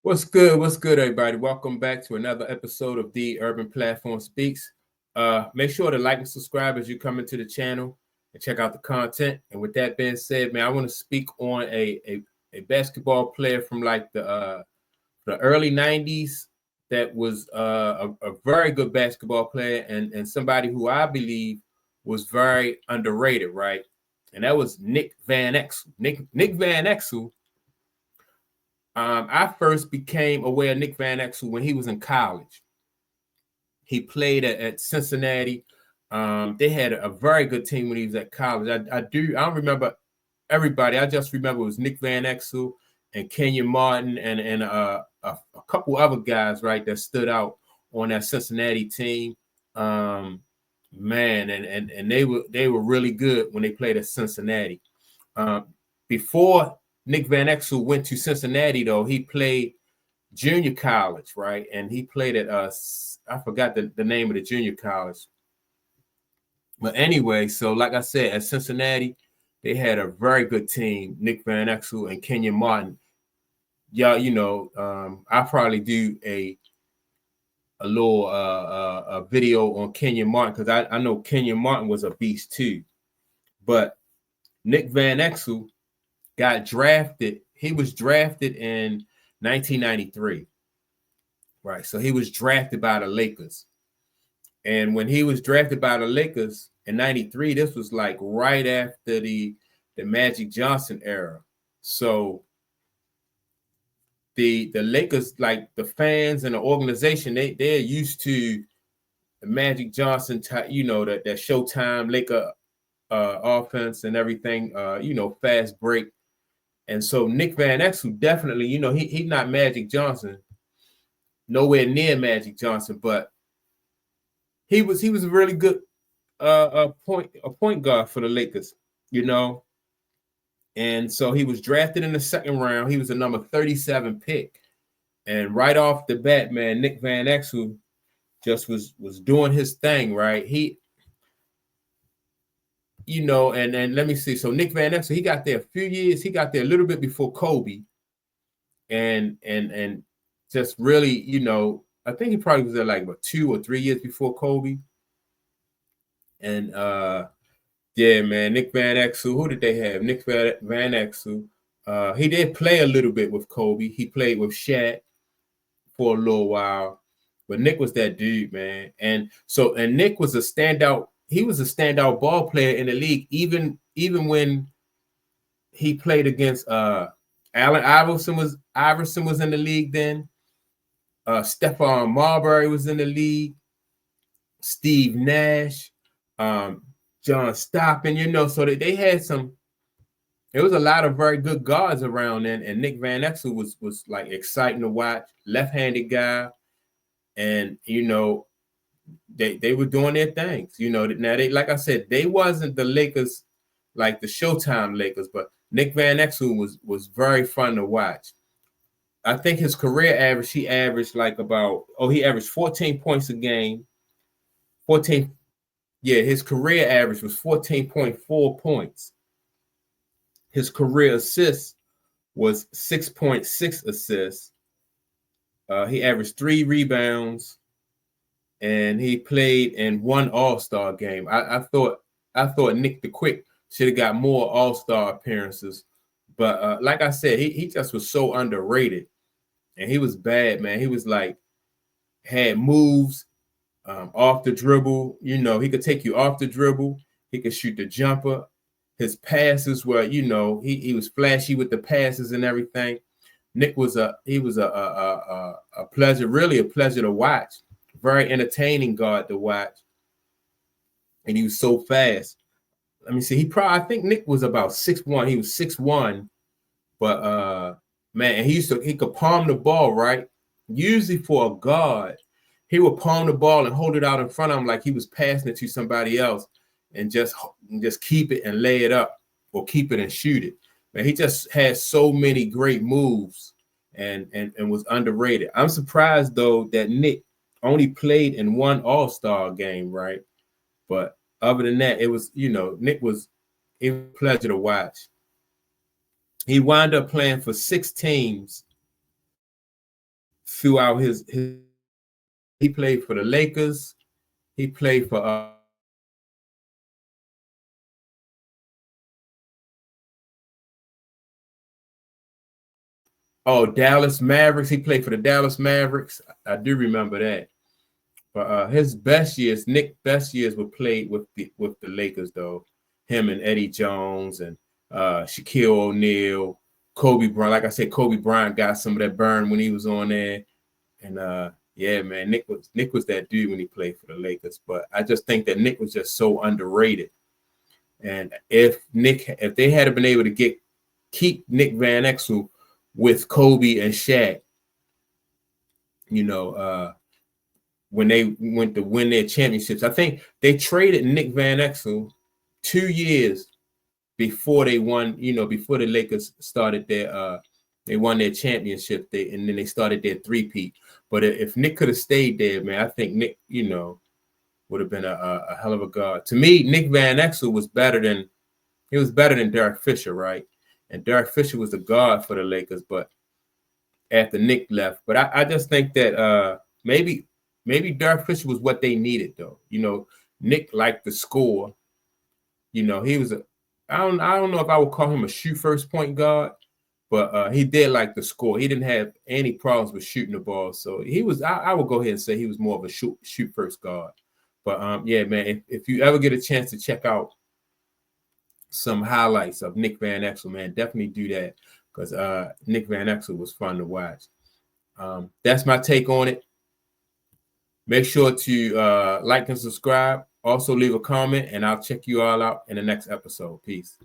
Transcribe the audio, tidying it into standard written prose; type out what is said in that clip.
What's good? What's good, everybody? Welcome back to another episode of The Urban Platform Speaks. Make sure to like and subscribe as you come into the channel and check out the content. And with that being said, man, I want to speak on a basketball player from like the early 90s that was a very good basketball player and somebody who I believe was very underrated, right? And that was Nick Van Exel. Nick Van Exel. I first became aware of Nick Van Exel when he was in college. He played at Cincinnati. They had a very good team when he was at college. I don't remember everybody. I just remember it was Nick Van Exel and Kenyon Martin and a couple other guys, right, that stood out on that Cincinnati team. Man, and they were really good when they played at Cincinnati. Before Nick Van Exel went to Cincinnati, though, he played junior college, right? And he played at I forgot the name of the junior college. But anyway, so like I said, at Cincinnati, they had a very good team, Nick Van Exel and Kenyon Martin. Yeah, I'll probably do a little a video on Kenyon Martin because I know Kenyon Martin was a beast too. But Nick Van Exel got drafted. He was drafted in 1993. Right. So he was drafted by the Lakers. And when he was drafted by the Lakers in 93, this was like right after the Magic Johnson era. So the Lakers, like the fans and the organization, they're used to the Magic Johnson, that Showtime Laker offense and everything, fast break. And so Nick Van Exel definitely, he's not Magic Johnson, nowhere near Magic Johnson, but he was a really good point guard for the Lakers, And so he was drafted in the second round. He was a number 37 pick. And right off the bat, man, Nick Van Exel just was doing his thing, right? And let me see. So Nick Van Exel, he got there a few years. He got there a little bit before Kobe. And just really, I think he probably was there like 2 or 3 years before Kobe. And yeah, man, Nick Van Exel. Who did they have? Nick Van Exel. He did play a little bit with Kobe. He played with Shaq for a little while. But Nick was that dude, man. And Nick was a standout. He was a standout ball player in the league, even when he played against Allen Iverson was in the league then. Stephon Marbury was in the league. Steve Nash, John Stockton, so that they had there was a lot of very good guards around then, and Nick Van Exel was like exciting to watch, left-handed guy, and they were doing their things. Now they, like I said, they wasn't the Lakers like the Showtime Lakers, but Nick Van Exel was very fun to watch. I think his career average, he averaged he averaged 14 points a game. 14. Yeah, his career average was 14.4 points. His career assists was 6.6 assists. He averaged 3 rebounds, and he played in 1 All-Star game. I thought Nick the Quick should have got more All-Star appearances, but like I said, he just was so underrated, and he was bad, man. He was had moves. Off the dribble, he could take you off the dribble. He could shoot the jumper. His passes were, he was flashy with the passes and everything. Nick was a pleasure, really a pleasure to watch. Very entertaining guard to watch, and he was so fast. Let me see. I think Nick was about 6'1". He was 6'1", but man, he could palm the ball, right? Usually for a guard, he would palm the ball and hold it out in front of him like he was passing it to somebody else, and just keep it and lay it up, or keep it and shoot it. Man, he just had so many great moves and was underrated. I'm surprised though that Nick only played in 1 All-Star game, right? But other than that, it was Nick was a pleasure to watch. He wound up playing for 6 teams throughout his he played for the Lakers. He played for Dallas Mavericks. He played for the Dallas Mavericks. I do remember that. But his best years, Nick's best years were played with the Lakers, though. Him and Eddie Jones and Shaquille O'Neal, Kobe Bryant. Like I said, Kobe Bryant got some of that burn when he was on there. And yeah, man, Nick was that dude when he played for the Lakers. But I just think that Nick was just so underrated. And if they had been able to keep Nick Van Exel with Kobe and Shaq, you know, when they went to win their championships, I think they traded Nick Van Exel 2 years before they won, before the Lakers started they won their championship, and then they started their three-peat. But if Nick could have stayed there, man, I think Nick, would have been a hell of a guard. To me, Nick Van Exel was better than Derek Fisher, right? And Derek Fisher was the guard for the Lakers, but after Nick left. But I just think that maybe Derek Fisher was what they needed, though. Nick liked the score. He was I don't know if I would call him a shoot first point guard, but he did like the score. He didn't have any problems with shooting the ball. So he was, I would go ahead and say he was more of a shoot first guard. But yeah, man, if you ever get a chance to check out some highlights of Nick Van Exel, man, definitely do that, because Nick Van Exel was fun to watch. That's my take on it. Make sure to like and subscribe. Also leave a comment, and I'll check you all out in the next episode. Peace.